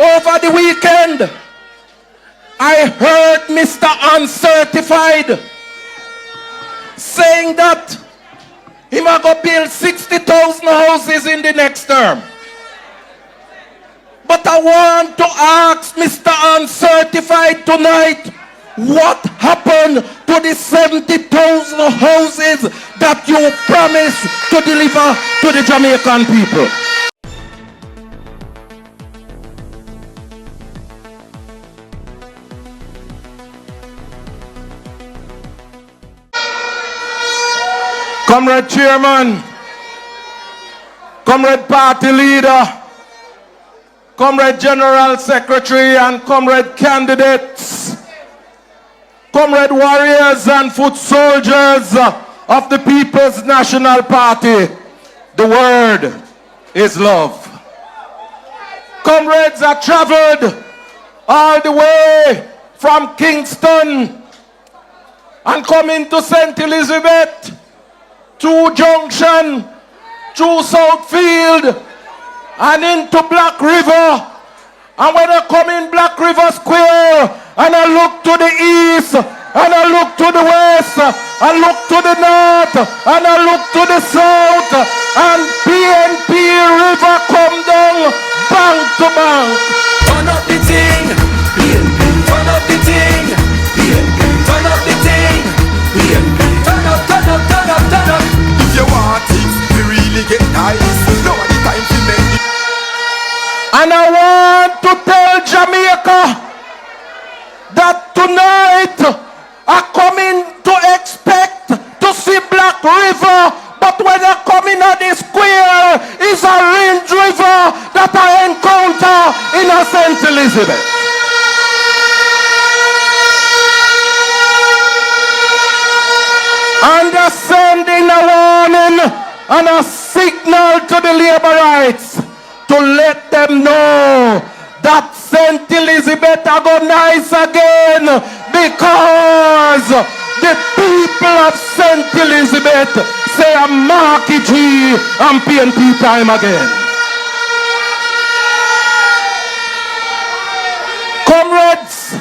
Over the weekend, I heard Mr. Uncertified saying that he might go build 60,000 houses in the next term. But I want to ask Mr. Uncertified tonight, what happened to the 70,000 houses that you promised to deliver to the Jamaican people? Comrade Chairman, Comrade Party Leader, Comrade General Secretary and Comrade Candidates, Comrade Warriors and Foot Soldiers of the People's National Party, the word is love. Comrades have traveled all the way from Kingston and come into St. Elizabeth, through Junction, through Southfield, and into Black River. And when I come in Black River Square, and I look to the east, and I look to the west, I look to the north, and I look to the south, and PNP River come down bank to bank. Turn up the thing, PNP, turn up the thing, PNP, turn up the thing, PNP, turn up, turn up, turn up, turn up. If you want things to really get nice, now the time to make it. And I want to tell Jamaica that tonight I come in to expect to see Black River, but when I come in at the square, it's a Range River that I encounter in a St. Elizabeth. And they're sending a warning and a signal to the labor rights to let them know that St. Elizabeth are go nice again, because the people of St. Elizabeth say a Marky G and PNP time again. Comrades,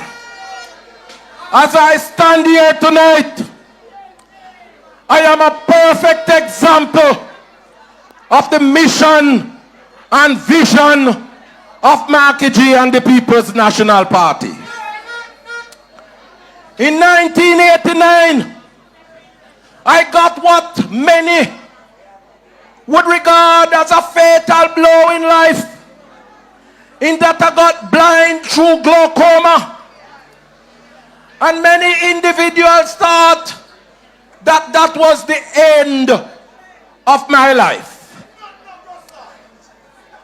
as I stand here tonight, I am a perfect example of the mission and vision of Marky G and the People's National Party. In 1989, I got what many would regard as a fatal blow in life, in that I got blind through glaucoma. And many individuals thought that that was the end of my life.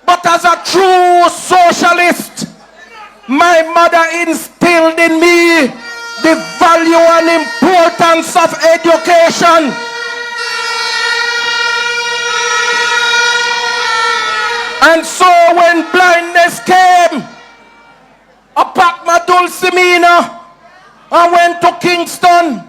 But as a true socialist, my mother instilled in me the value and importance of education. And so when blindness came, I packed my Dulcimina, I went to Kingston,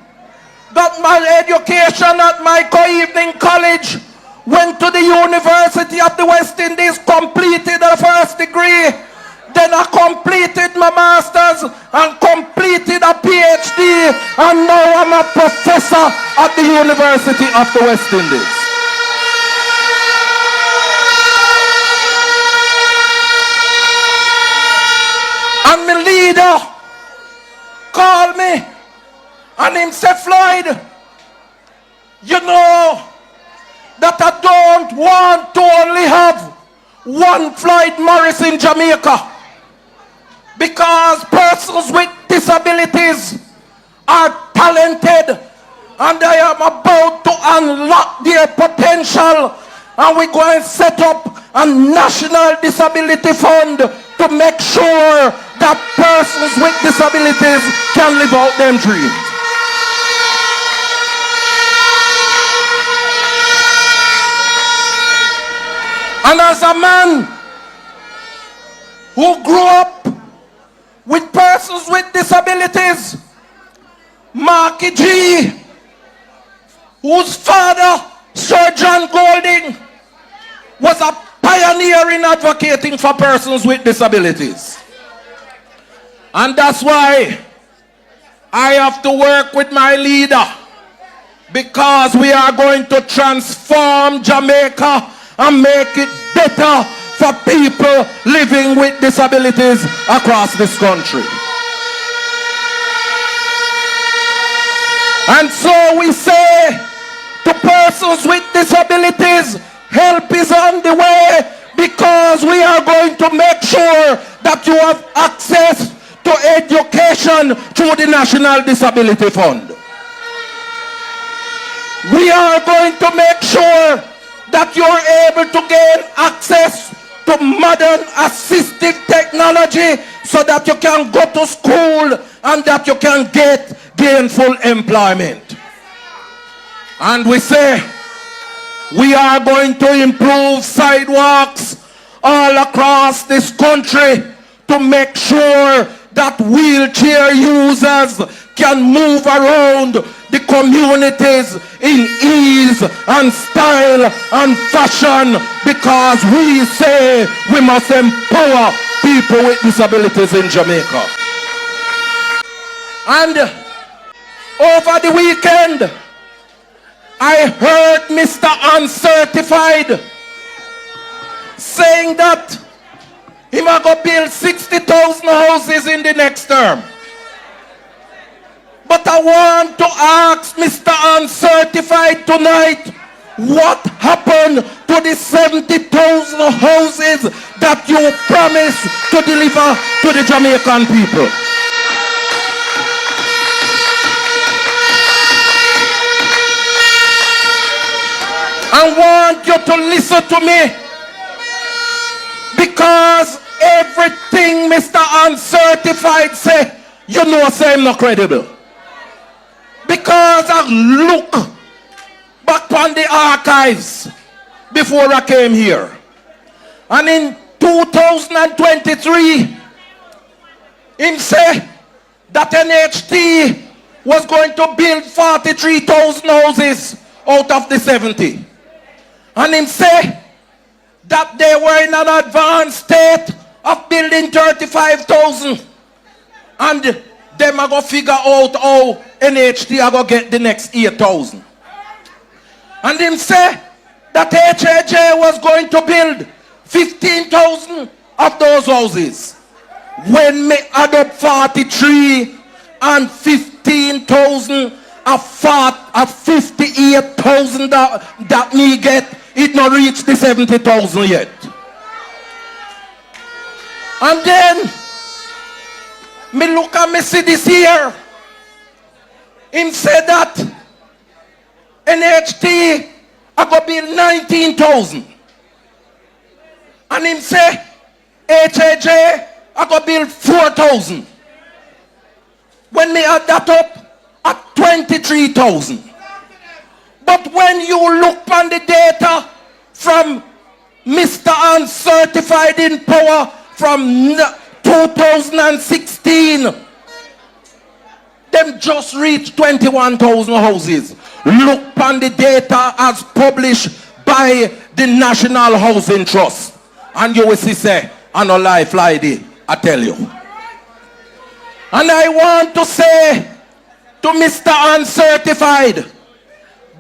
got my education at my co-evening college, went to the University of the West Indies, completed a first degree, then I completed my master's and completed a PhD, and now I'm a professor at the University of the West Indies. And my leader called me and him said, Floyd, you know that I don't want to only have one Floyd Morris in Jamaica, because persons with disabilities are talented and I am about to unlock their potential, and we're going to set up a national disability fund to make sure that persons with disabilities can live out their dreams. And as a man who grew up with persons with disabilities, Marky G, whose father, Sir John Golding, was a pioneer in advocating for persons with disabilities. And that's why I have to work with my leader, because we are going to transform Jamaica and make it better for people living with disabilities across this country. And so we say to persons with disabilities, help is on the way, because we are going to make sure that you have access to education through the National Disability Fund. We are going to make sure that you are able to gain access to modern assistive technology so that you can go to school and that you can get gainful employment. And we say we are going to improve sidewalks all across this country to make sure that wheelchair users can move around the communities in ease and style and fashion, because we say we must empower people with disabilities in Jamaica. And over the weekend, I heard Mr. Uncertified saying that he might go build 60,000 houses in the next term. But I want to ask Mr. Uncertified tonight, what happened to the 70,000 houses that you promised to deliver to the Jamaican people? I want you to listen to me, because everything Mr. Uncertified say, you know, say I'm not credible. Because I look back on the archives before I came here, and in 2023, him say that NHT was going to build 43,000 houses out of the 70. And him say that they were in an advanced state of building 35,000. And them are going to figure out how NHT are going to get the next 8,000. And him say that HAJ was going to build 15,000 of those houses. When me add up 43 and 15,000 of 58,000 that me get, it not reach the 70,000 yet. And then me look and me see this here. Him say that NHT I go build 19,000. And him say HAJ I go build 4,000. When me add that up at 23,000. But when you look on the data from Mr. Uncertified in Power from 2016, them just reached 21,000 houses. Look on the data as published by the National Housing Trust. And you will see say, I no lie, Floyd, I tell you. And I want to say to Mr. Uncertified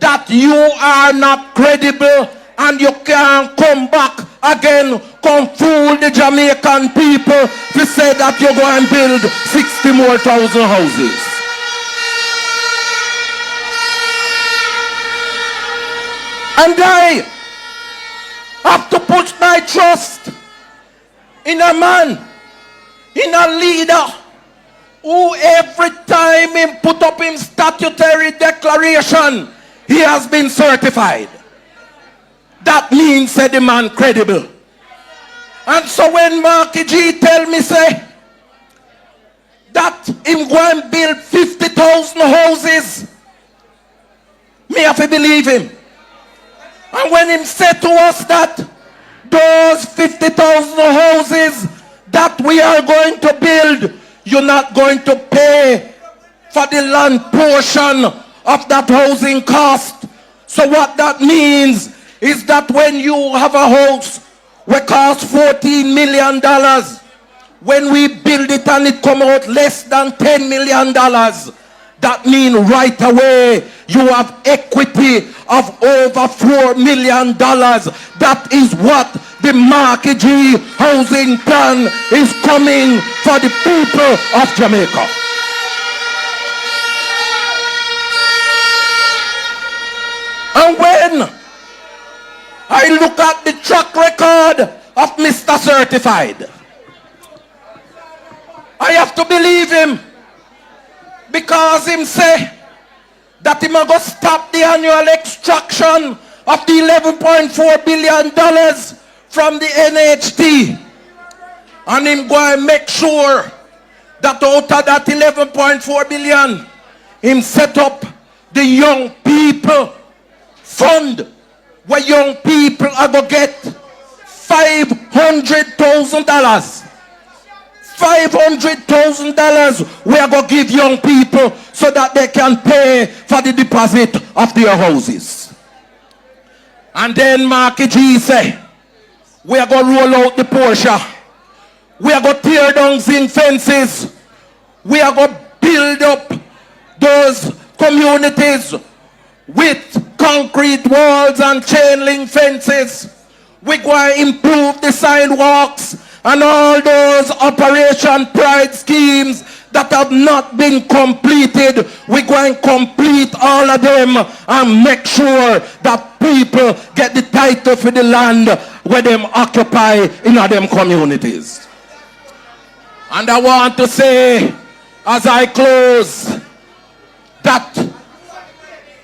that you are not credible, and you can't come back again, come fool the Jamaican people to say that you're going to build 60 more thousand houses. And I have to put my trust in a man, in a leader, who every time he put up his statutory declaration, he has been certified. That means that the man credible. And so when Marky G tell me say that him go and build 50,000 houses, me have to believe him. And when him said to us that those 50,000 houses that we are going to build, you're not going to pay for the land portion of that housing cost. So what that means is that when you have a house which costs $14 million, When we build it and it come out less than $10 million, that means right away you have equity of over $4 million. That is what the Marquis G housing plan is coming for the people of Jamaica. And when I look at the track record of Mr. Certified, I have to believe him, because him say that he must go stop the annual extraction of the $11.4 billion from the NHT. And him go and make sure that out of that $11.4 billion, him set up the young people fund, where young people are going to get $500,000. $500,000 we are going to give young people so that they can pay for the deposit of their houses. And then Marquis G say, we are going to roll out the Porsche. We are going to tear down zinc fences. We are going to build up those communities with concrete walls and chain link fences. We're going to improve the sidewalks and all those Operation Pride schemes that have not been completed. We're going to complete all of them and make sure that people get the title for the land where them occupy in them communities. And I want to say, as I close, that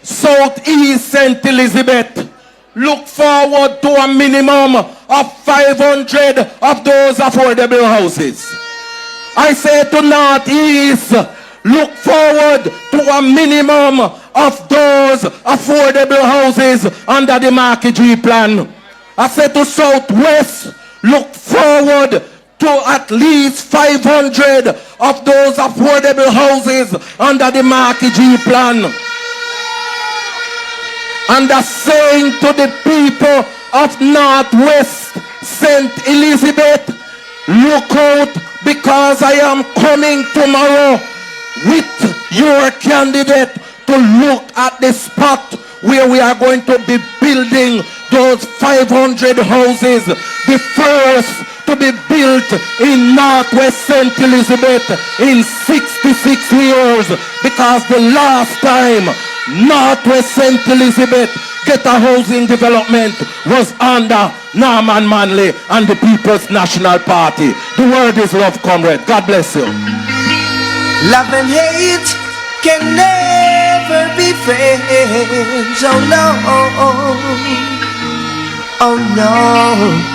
Southeast St. Elizabeth look forward to a minimum of 500 of those affordable houses. I say to Northeast, look forward to a minimum of those affordable houses under the Marquis G plan. I say to Southwest, look forward to at least 500 of those affordable houses under the Marquis G plan. And I'm saying to the people of Northwest St. Elizabeth, look out, because I am coming tomorrow with your candidate to look at the spot where we are going to be building those 500 houses, the first to be built in Northwest St. Elizabeth in 66 years, because the last time Northwest St. Elizabeth get a housing development was under Norman Manley and the People's National Party. The word is love, comrade. God bless you. Love and hate can never be friends. Oh no, oh no.